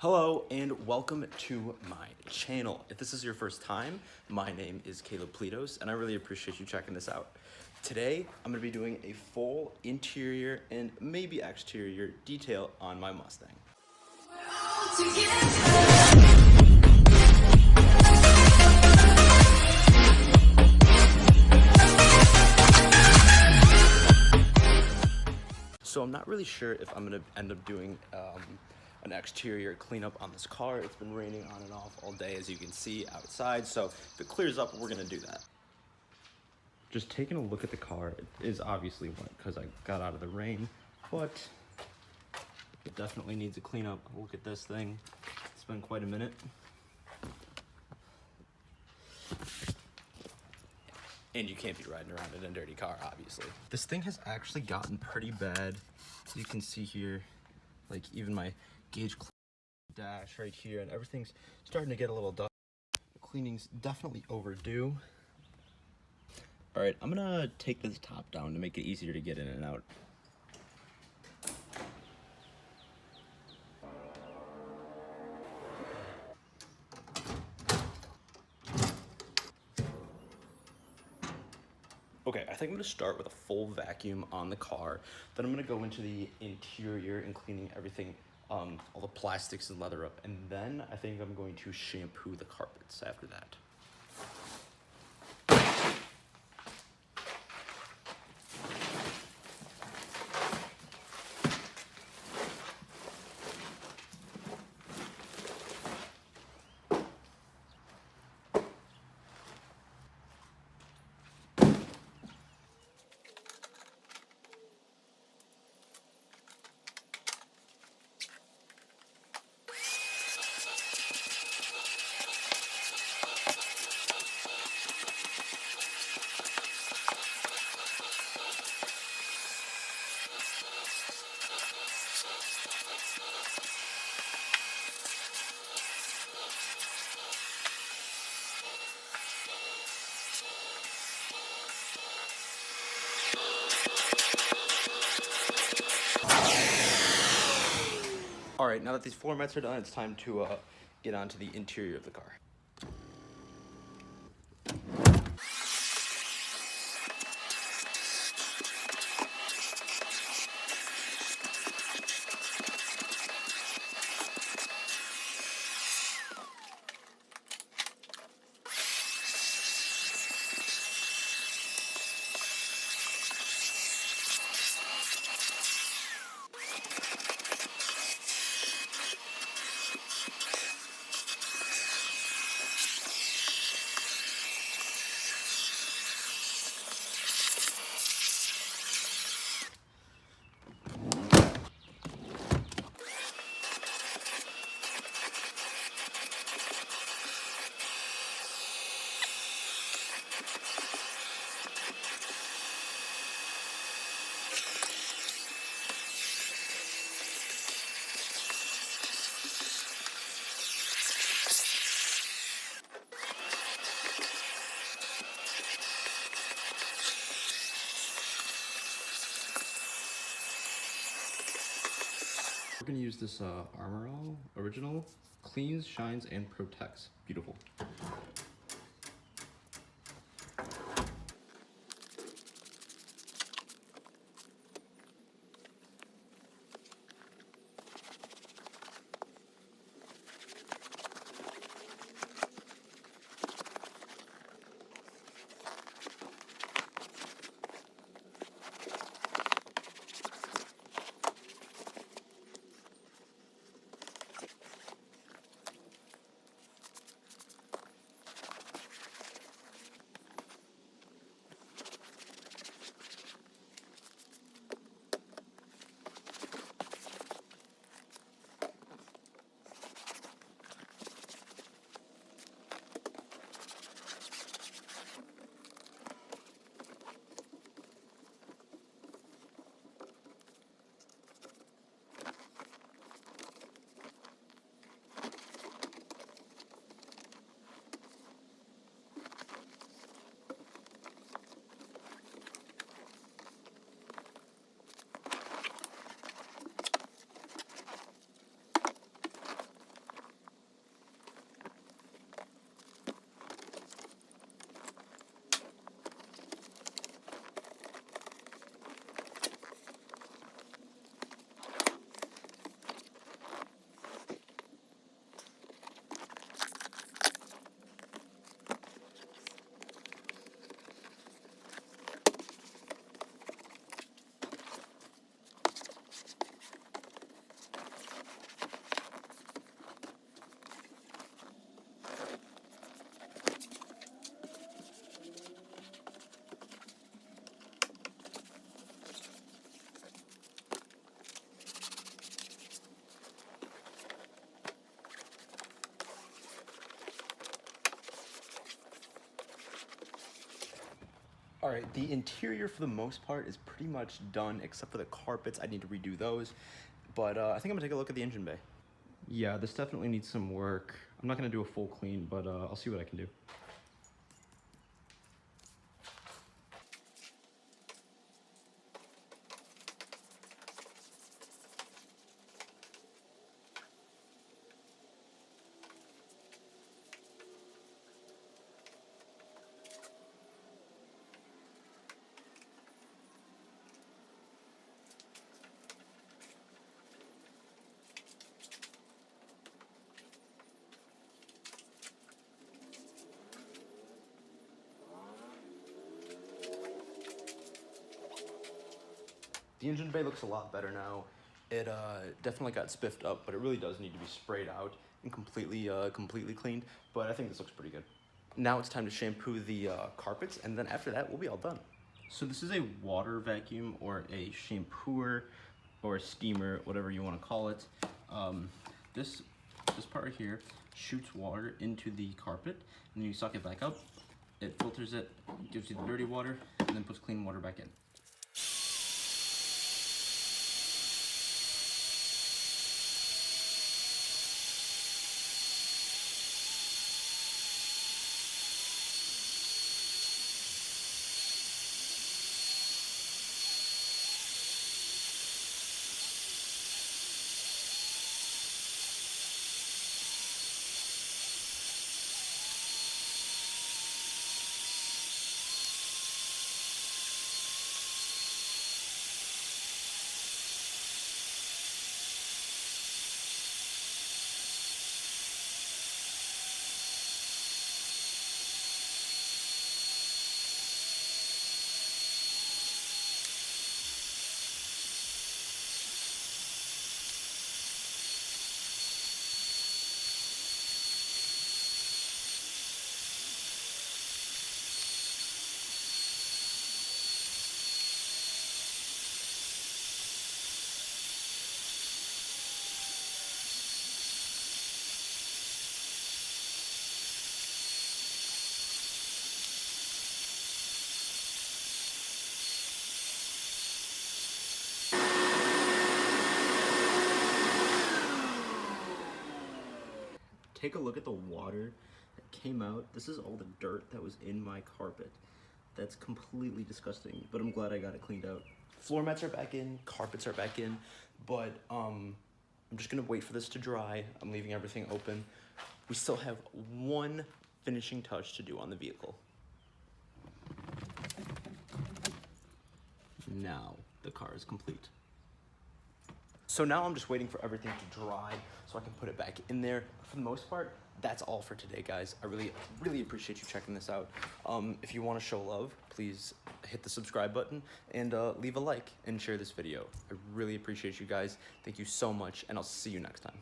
Hello and welcome to my channel. If this is your first time, my name is Cayleb Pletos and I really appreciate you checking this out. Today, I'm gonna be doing a full interior and maybe exterior detail on my Mustang. So I'm not really sure if I'm gonna end up doing an exterior cleanup on this car. It's been raining on and off all day, as you can see outside. So if it clears up, we're gonna do that. Just taking a look at the car, it is obviously wet because I got out of the rain, but it definitely needs a cleanup. Look at this thing. It's been quite a minute. And you can't be riding around in a dirty car, obviously. This thing has actually gotten pretty bad. As you can see here, like even my gauge dash right here and everything's starting to get a little dusty. The cleaning's definitely overdue. All right, I'm gonna take this top down to make it easier to get in and out. Okay, I think I'm gonna start with a full vacuum on the car. Then I'm gonna go into the interior and cleaning everything, all the plastics and leather up. And then I think I'm going to shampoo the carpets after that. All right, now that these floor mats are done, it's time to get onto the interior of the car. We're gonna use this Armor All Original. Cleans, shines, and protects. Beautiful. All right, the interior for the most part is pretty much done, except for the carpets. I need to redo those, but I think I'm gonna take a look at the engine bay. Yeah, this definitely needs some work. I'm not gonna do a full clean, but I'll see what I can do. The engine bay looks a lot better now. It definitely got spiffed up, but it really does need to be sprayed out and completely cleaned. But I think this looks pretty good. Now it's time to shampoo the carpets, and then after that, we'll be all done. So this is a water vacuum or a shampooer or a steamer, whatever you want to call it. This part here shoots water into the carpet, and then you suck it back up. It filters it, gives you the dirty water, and then puts clean water back in. Take a look at the water that came out. This is all the dirt that was in my carpet. That's completely disgusting, but I'm glad I got it cleaned out. Floor mats are back in, carpets are back in, but I'm just gonna wait for this to dry. I'm leaving everything open. We still have one finishing touch to do on the vehicle. Now the car is complete. So now I'm just waiting for everything to dry so I can put it back in there. For the most part, that's all for today, guys. I really appreciate you checking this out. If you want to show love, please hit the subscribe button and leave a like and share this video. I really appreciate you guys. Thank you so much, and I'll see you next time.